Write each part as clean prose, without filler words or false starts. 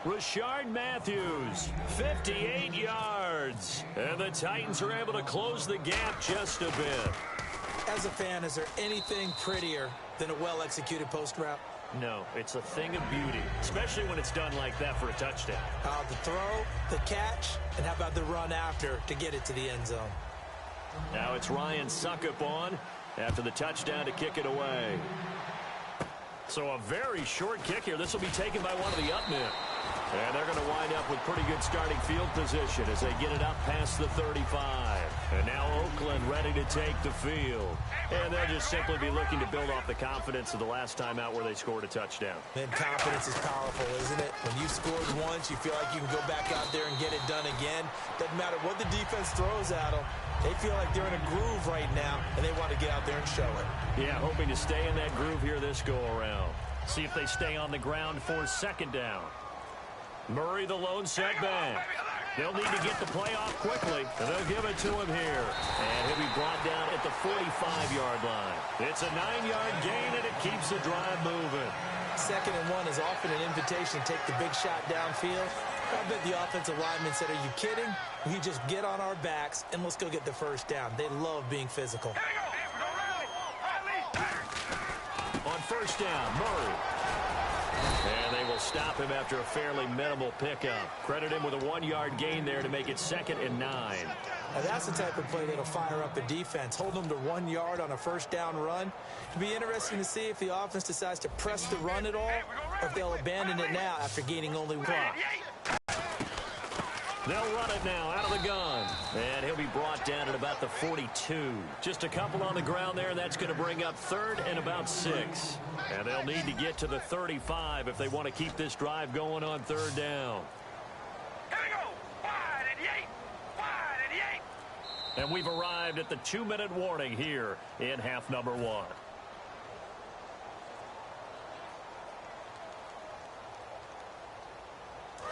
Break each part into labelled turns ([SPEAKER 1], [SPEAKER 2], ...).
[SPEAKER 1] Rashard Matthews, 58 yards. And the Titans are able to close the gap just a bit.
[SPEAKER 2] As a fan, is there anything prettier than a well-executed post route?
[SPEAKER 1] No, it's a thing of beauty, especially when it's done like that for a touchdown.
[SPEAKER 2] The throw, the catch, and how about the run after to get it to the end zone?
[SPEAKER 1] Now it's Ryan Suckup on after the touchdown to kick it away. So a very short kick here. This will be taken by one of the up men. And they're going to wind up with pretty good starting field position as they get it up past the 35. And now Oakland ready to take the field. And they'll just simply be looking to build off the confidence of the last time out where they scored a touchdown.
[SPEAKER 2] Man, confidence is powerful, isn't it? When you scored once, you feel like you can go back out there and get it done again. Doesn't matter what the defense throws at them. They feel like they're in a groove right now, and they want to get out there and show it.
[SPEAKER 1] Yeah, hoping to stay in that groove here this go-around. See if they stay on the ground for second down. Murray, the lone setback. They'll need to get the play off quickly, and they'll give it to him here. And he'll be brought down at the 45-yard line. It's a 9-yard gain, and it keeps the drive moving.
[SPEAKER 2] 2nd and 1 is often an invitation to take the big shot downfield. I bet the offensive lineman said, are you kidding? We just get on our backs, and let's go get the first down. They love being physical.
[SPEAKER 1] On first down, Murray. And they will stop him after a fairly minimal pickup. Credit him with a 1-yard gain there to make it 2nd and 9.
[SPEAKER 2] Now that's the type of play that'll fire up a defense. Hold them to 1 yard on a first down run. It'll be interesting to see if the offense decides to press the run at all, or if they'll abandon it now after gaining only 1.
[SPEAKER 1] They'll run it now out of the gun. And he'll be brought down at about the 42. Just a couple on the ground there. That's going to bring up 3rd and about 6. And they'll need to get to the 35 if they want to keep this drive going on 3rd down.
[SPEAKER 3] Here we go. Wide at the 8. Wide at the 8.
[SPEAKER 1] And we've arrived at the 2-minute warning here in half number 1.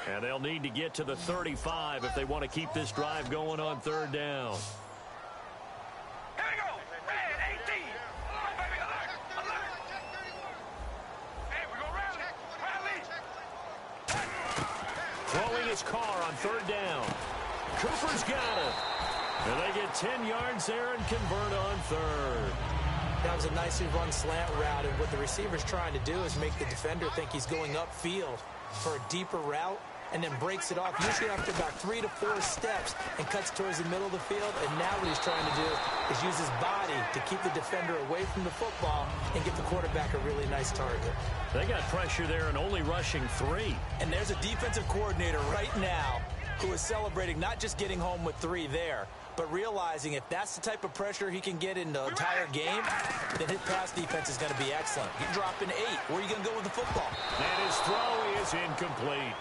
[SPEAKER 1] And they'll need to get to the 35 if they want to keep this drive going on 3rd down.
[SPEAKER 3] Here we go. Red 18. Come on, baby. Alert. Alert. Hey, we're going to rally.
[SPEAKER 1] Throwing his car on 3rd down. Cooper's got it. And they get 10 yards there and convert on 3rd.
[SPEAKER 2] That was a nicely run slant route, and what the receiver's trying to do is make the defender think he's going upfield for a deeper route, and then breaks it off, usually after about 3 to 4 steps, and cuts towards the middle of the field. And now what he's trying to do is use his body to keep the defender away from the football and give the quarterback a really nice target.
[SPEAKER 1] They got pressure there and only rushing 3.
[SPEAKER 2] And there's a defensive coordinator right now who is celebrating not just getting home with 3 there, but realizing if that's the type of pressure he can get in the entire game, then his pass defense is going to be excellent. You're dropping 8. Where are you going to go with the football?
[SPEAKER 1] And his throw is incomplete.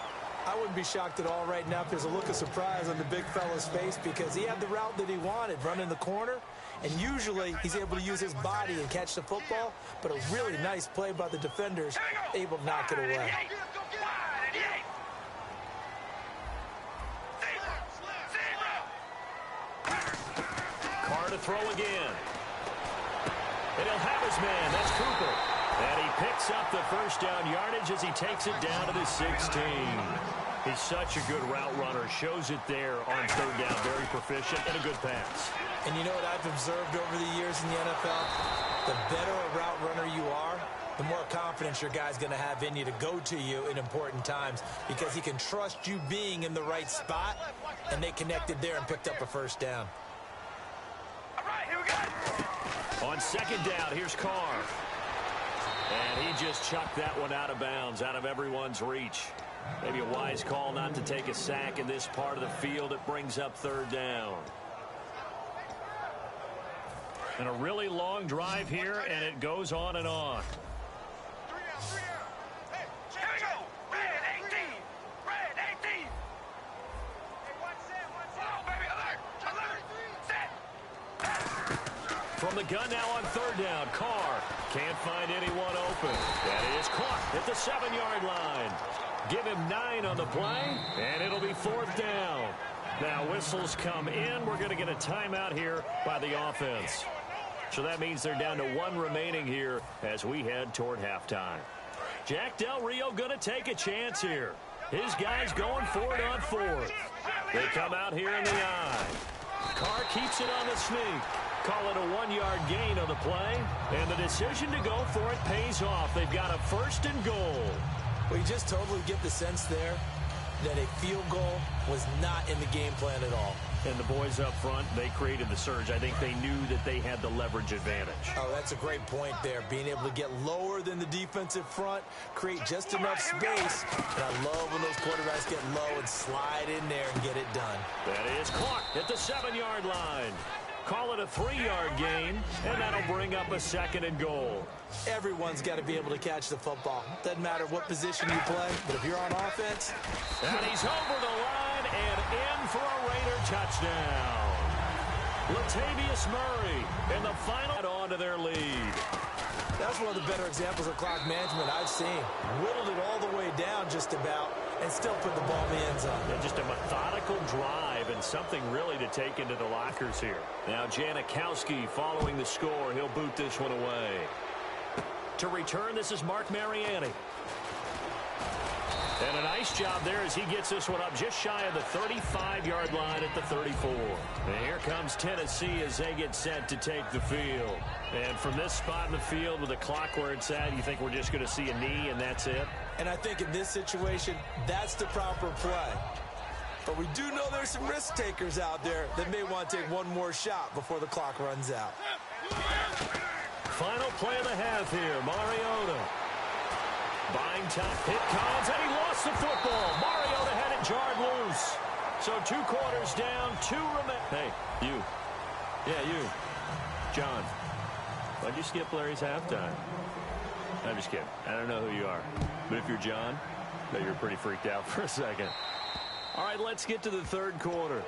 [SPEAKER 2] I wouldn't be shocked at all right now if there's a look of surprise on the big fella's face, because he had the route that he wanted, running the corner, and usually he's able to use his body and catch the football, but a really nice play by the defenders, able to knock it away.
[SPEAKER 1] Carr to throw again. And he'll have his man. That's Cooper. And he picks up the first down yardage as he takes it down to the 16. He's such a good route runner. Shows it there on 3rd down. Very proficient and a good pass.
[SPEAKER 2] And you know what I've observed over the years in the NFL? The better a route runner you are, the more confidence your guy's going to have in you to go to you in important times, because he can trust you being in the right spot, and they connected there and picked up a first down.
[SPEAKER 3] All right, here we go.
[SPEAKER 1] On 2nd down, here's Carr. And he just chucked that one out of bounds, out of everyone's reach. Maybe a wise call not to take a sack in this part of the field. It brings up 3rd down. And a really long drive here, and it goes on and on.
[SPEAKER 3] 3 out, 3 out. Hey, here we go. Red 18. Red 18. Hey, one set. Come on, baby. Alert. Alert. Set.
[SPEAKER 1] From the gun now on 3rd down, Carr can't find anyone open. That is caught at the 7-yard line. Give him 9 on the play, and it'll be 4th down. Now whistles come in. We're going to get a timeout here by the offense. So that means they're down to 1 remaining here as we head toward halftime. Jack Del Rio going to take a chance here. His guy's going for it on fourth. They come out here in the I. Carr keeps it on the sneak. Call it a 1-yard gain on the play. And the decision to go for it pays off. They've got a first and goal.
[SPEAKER 2] Well, you just totally get the sense there that a field goal was not in the game plan at all.
[SPEAKER 1] And the boys up front, they created the surge. I think they knew that they had the leverage advantage.
[SPEAKER 2] Oh, that's a great point there. Being able to get lower than the defensive front, create just enough space. And I love when those quarterbacks get low and slide in there and get it done.
[SPEAKER 1] That is caught at the 7-yard line. Call it a 3-yard gain, and that'll bring up a second and goal.
[SPEAKER 2] Everyone's got to be able to catch the football. Doesn't matter what position you play, but if you're on offense.
[SPEAKER 1] And he's over the line and in for a Raider touchdown. Latavius Murray in the final on to their lead.
[SPEAKER 2] That's one of the better examples of clock management I've seen. Whittled it all the way down just about and still put the ball in the end zone.
[SPEAKER 1] Yeah, just a methodical drive and something really to take into the lockers here. Now Janikowski following the score. He'll boot this one away. To return, this is Mark Mariani. And a nice job there as he gets this one up just shy of the 35-yard line at the 34. And here comes Tennessee as they get set to take the field. And from this spot in the field with the clock where it's at, you think we're just going to see a knee and that's it?
[SPEAKER 2] And I think in this situation, that's the proper play. But we do know there's some risk takers out there that may want to take one more shot before the clock runs out.
[SPEAKER 1] Final play of the half here, Mariota. Buying top, hit comes, and he lost the football. Mariota had it jarred loose. So 2 quarters down, 2 remain. Hey, you. Yeah, you. John, why'd you skip Larry's halftime? I'm just kidding. I don't know who you are. But if you're John, I bet you're pretty freaked out for a second. All right, let's get to the third quarter.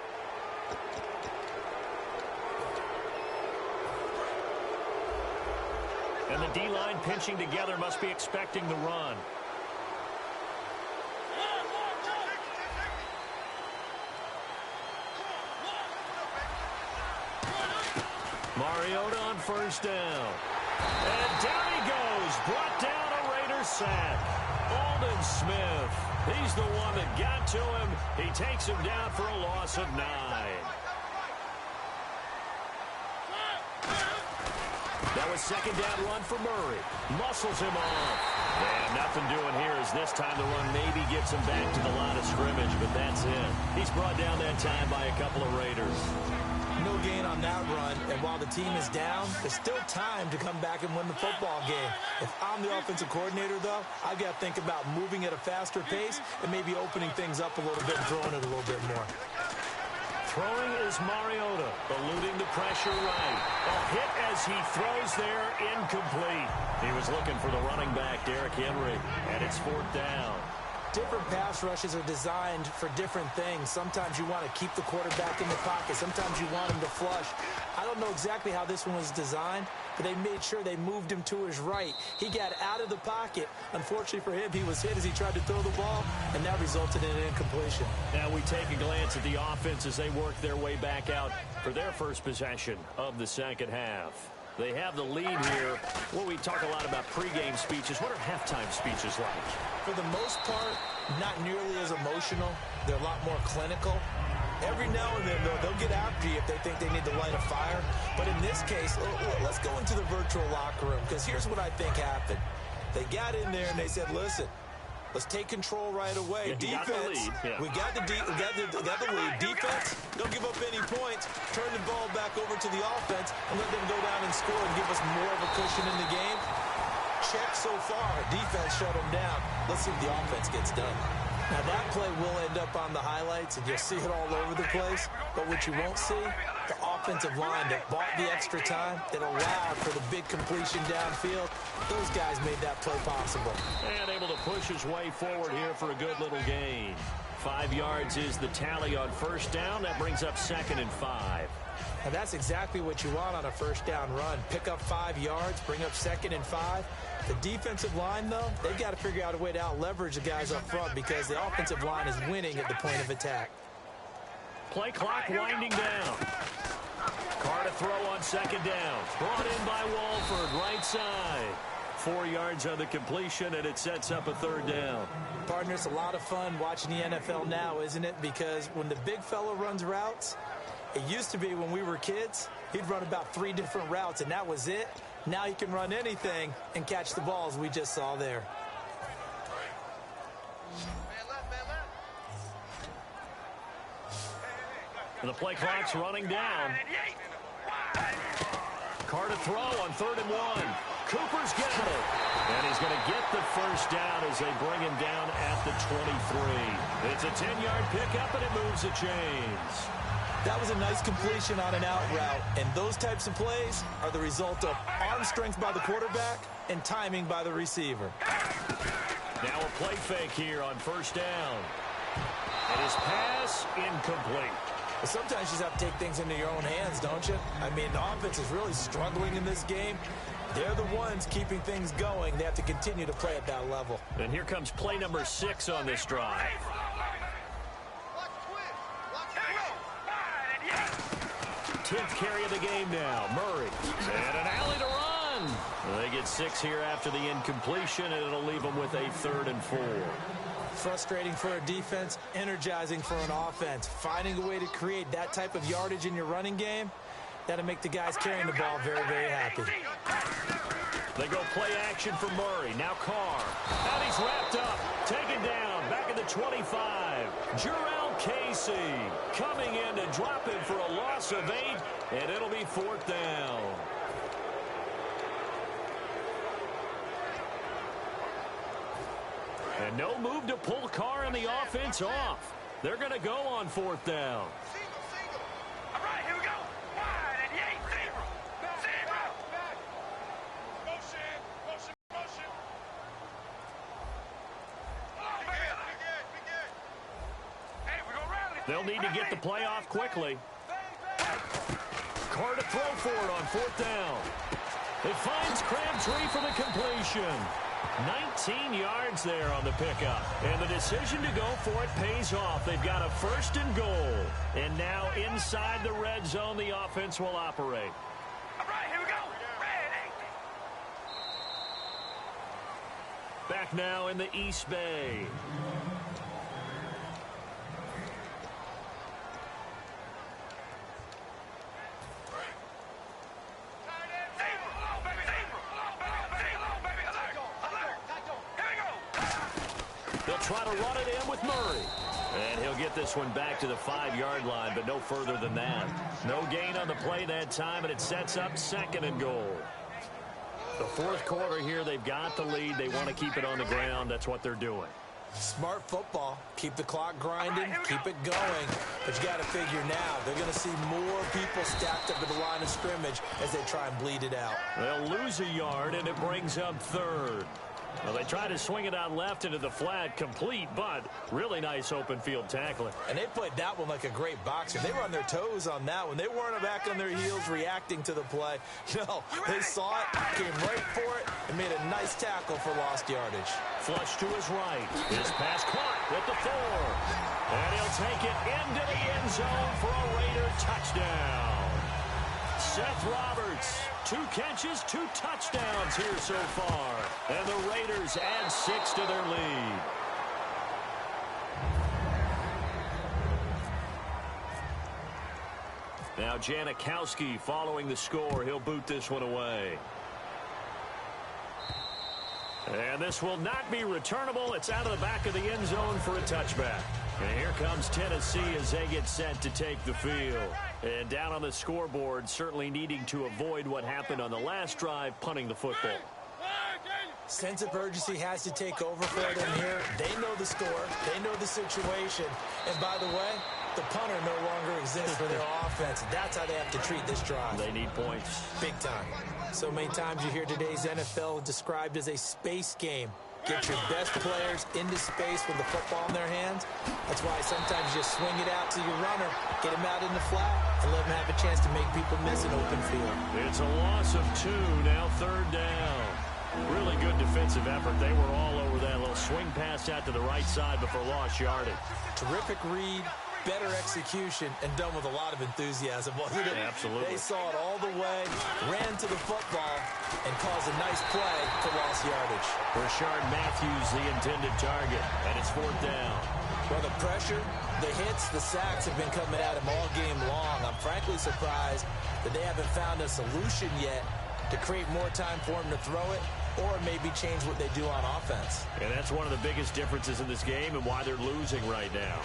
[SPEAKER 1] And the D-line pinching together must be expecting the run. Mariota on first down. And down he goes. Brought down a Raider sack. Aldon Smith. He's the one that got to him. He takes him down for a loss of 9. That was second down run for Murray. Muscles him off. And nothing doing here as this time the run maybe gets him back to the line of scrimmage, but that's it. He's brought down that time by a couple of Raiders.
[SPEAKER 2] No gain on that run, and while the team is down, there's still time to come back and win the football game. If I'm the offensive coordinator, though, I've got to think about moving at a faster pace and maybe opening things up a little bit and throwing it a little bit more.
[SPEAKER 1] Throwing is Mariota, eluding the pressure right. A hit as he throws there, incomplete. He was looking for the running back, Derrick Henry, and it's 4th down.
[SPEAKER 2] Different pass rushes are designed for different things. Sometimes you want to keep the quarterback in the pocket. Sometimes you want him to flush. I don't know exactly how this one was designed, but they made sure they moved him to his right. He got out of the pocket. Unfortunately for him, he was hit as he tried to throw the ball, and that resulted in an incompletion.
[SPEAKER 1] Now we take a glance at the offense as they work their way back out for their first possession of the second half. They have the lead here. Well, we talk a lot about pregame speeches. What are halftime speeches like?
[SPEAKER 2] For the most part, not nearly as emotional. They're a lot more clinical. Every now and then, though, they'll get after you if they think they need to light a fire. But in this case, let's go into the virtual locker room, because here's what I think happened. They got in there and they said, listen, let's take control right away.
[SPEAKER 1] Yeah,
[SPEAKER 2] Defense, we got the lead. Defense, don't give up any points. Turn the ball back over to the offense and let them go down and score and give us more of a cushion in the game. Check so far. Defense shut them down. Let's see if the offense gets done. Now, that play will end up on the highlights, and you'll see it all over the place. But what you won't see, the offensive line that bought the extra time, that allowed for the big completion downfield, those guys made that play possible.
[SPEAKER 1] And able to push his way forward here for a good little gain. 5 yards is the tally on first down. That brings up 2nd and 5.
[SPEAKER 2] And that's exactly what you want on a first down run. Pick up 5 yards, bring up 2nd and 5. The defensive line, though, they've got to figure out a way to out-leverage the guys up front because the offensive line is winning at the point of attack.
[SPEAKER 1] Play clock winding down. Carr to throw on second down. Brought in by Walford, right side. 4 yards on the completion, and it sets up a third down.
[SPEAKER 2] Partner, it's a lot of fun watching the NFL now, isn't it? Because when the big fella runs routes, it used to be when we were kids, he'd run about 3 different routes, and that was it. Now he can run anything and catch the balls we just saw there.
[SPEAKER 1] And the play clock's running down. Carr to throw on 3rd and 1. Cooper's got it. And he's going to get the first down as they bring him down at the 23. It's a 10-yard pickup, and it moves the chains.
[SPEAKER 2] That was a nice completion on an out route, and those types of plays are the result of arm strength by the quarterback and timing by the receiver.
[SPEAKER 1] Now a play fake here on 1st down. And his pass incomplete.
[SPEAKER 2] But sometimes you just have to take things into your own hands, don't you? I mean, the offense is really struggling in this game. They're the ones keeping things going. They have to continue to play at that level.
[SPEAKER 1] And here comes play number 6 on this drive. 10th carry of the game now. Murray. And an alley to run. They get 6 here after the incompletion, and it'll leave them with a 3rd and 4.
[SPEAKER 2] Frustrating for a defense, energizing for an offense. Finding a way to create that type of yardage in your running game, that'll make the guys carrying the ball very, very happy.
[SPEAKER 1] They go play action for Murray. Now Carr. And he's wrapped up. Taken down. Back at the 25. Jarrell Casey coming in to drop him for a loss of 8. And it'll be 4th down. And no move to pull Carr and the offense off. They're going to go on 4th down.
[SPEAKER 3] All right, here we go. Wide and Yates. Zero. Motion. Hey, we're going to rally.
[SPEAKER 1] They'll need to get the play off quickly. Carr to throw for it on 4th down. It finds Crabtree for the completion. 19 yards there on the pickup. And the decision to go for it pays off. They've got a 1st and goal. And now inside the red zone, the offense will operate.
[SPEAKER 3] All right, here we go. Red 8.
[SPEAKER 1] Back now in the East Bay. Try to run it in with Murray. And he'll get this one back to the 5-yard line, but no further than that. No gain on the play that time, and it sets up 2nd and goal. The 4th quarter here, they've got the lead. They want to keep it on the ground. That's what they're doing.
[SPEAKER 2] Smart football. Keep the clock grinding. Keep it going. But you got to figure now, they're going to see more people stacked up at the line of scrimmage as they try and bleed it out.
[SPEAKER 1] They'll lose a yard, and it brings up 3rd. Well, they try to swing it out left into the flat, complete, but really nice open field tackling.
[SPEAKER 2] And they played that one like a great boxer. They were on their toes on that one. They weren't back on their heels reacting to the play. No, they saw it, came right for it, and made a nice tackle for lost yardage.
[SPEAKER 1] Flush to his right. His pass caught at the 4. And he'll take it into the end zone for a Raider touchdown. Seth Roberts, 2 catches, 2 touchdowns here so far. And the Raiders add 6 to their lead. Now Janikowski following the score. He'll boot this one away. And this will not be returnable. It's out of the back of the end zone for a touchback. And here comes Tennessee as they get set to take the field. And down on the scoreboard, certainly needing to avoid what happened on the last drive, punting the football.
[SPEAKER 2] Sense of urgency has to take over for them here. They know the score. They know the situation. And by the way, the punter no longer exists for their offense. That's how they have to treat this drive.
[SPEAKER 1] They need points.
[SPEAKER 2] Big time. So many times you hear today's NFL described as a space game. Get your best players into space with the football in their hands. That's why sometimes you just swing it out to your runner, get him out in the flat, and let him have a chance to make people miss an open field.
[SPEAKER 1] It's a loss of 2, now 3rd down. Really good defensive effort. They were all over that little swing pass out to the right side before lost yardage.
[SPEAKER 2] Terrific read, better execution and done with a lot of enthusiasm, wasn't it?
[SPEAKER 1] Absolutely.
[SPEAKER 2] They saw it all the way, ran to the football, and caused a nice play for lost yardage.
[SPEAKER 1] Rashard Matthews, the intended target, and it's 4th down.
[SPEAKER 2] Well, the pressure, the hits, the sacks have been coming at him all game long. I'm frankly surprised that they haven't found a solution yet to create more time for him to throw it or maybe change what they do on offense.
[SPEAKER 1] And that's one of the biggest differences in this game and why they're losing right now.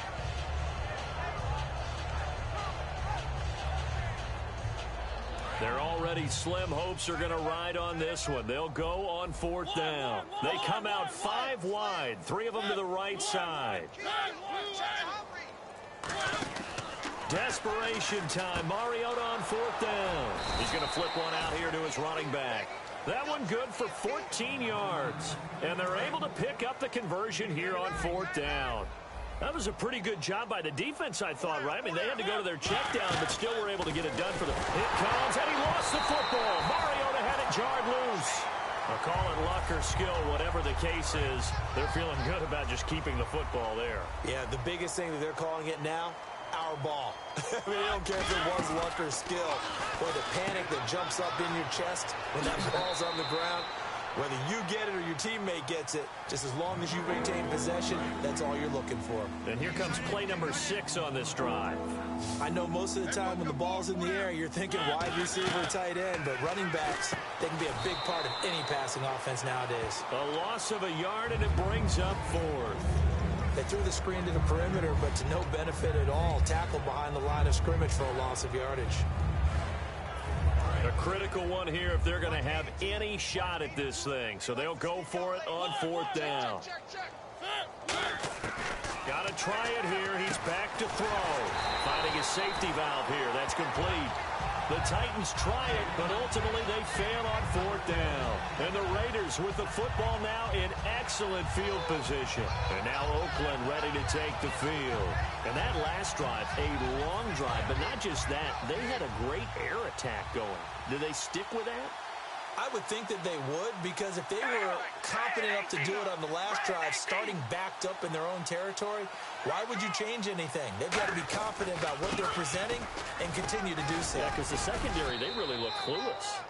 [SPEAKER 1] Their already slim hopes are going to ride on this one. They'll go on 4th down. They come out 5 wide, 3 of them to the right side. Desperation time. Mariota on 4th down. He's going to flip one out here to his running back. That one good for 14 yards. And they're able to pick up the conversion here on 4th down. That was a pretty good job by the defense, I thought, right? I mean, they had to go to their check down, but still were able to get it done for them. It comes, and he lost the football. Mariota had it jarred loose. I'll call it luck or skill, whatever the case is. They're feeling good about just keeping the football there.
[SPEAKER 2] Yeah, the biggest thing that they're calling it now, our ball. I mean, they don't care if it was luck or skill. Or the panic that jumps up in your chest when that ball's on the ground. Whether you get it or your teammate gets it, just as long as you retain possession, that's all you're looking for.
[SPEAKER 1] And here comes play number 6 on this drive.
[SPEAKER 2] I know most of the time when the ball's in the air, you're thinking wide receiver, tight end, but running backs, they can be a big part of any passing offense nowadays.
[SPEAKER 1] A loss of a yard, and it brings up 4th.
[SPEAKER 2] They threw the screen to the perimeter, but to no benefit at all. Tackled behind the line of scrimmage for a loss of yardage.
[SPEAKER 1] A critical one here if they're going to have any shot at this thing. So they'll go for it on 4th down. Got to try it here. He's back to throw. Finding his safety valve here. That's complete. The Titans try it, but ultimately they fail on 4th down. And the Raiders with the football now in excellent field position. And now Oakland ready to take the field. And that last drive, a long drive, but not just that. They had a great air attack going. Do they stick with that?
[SPEAKER 2] I would think that they would, because if they were confident enough to do it on the last drive, starting backed up in their own territory, why would you change anything? They've got to be confident about what they're presenting and continue to do so.
[SPEAKER 1] Yeah, because the secondary, they really look clueless.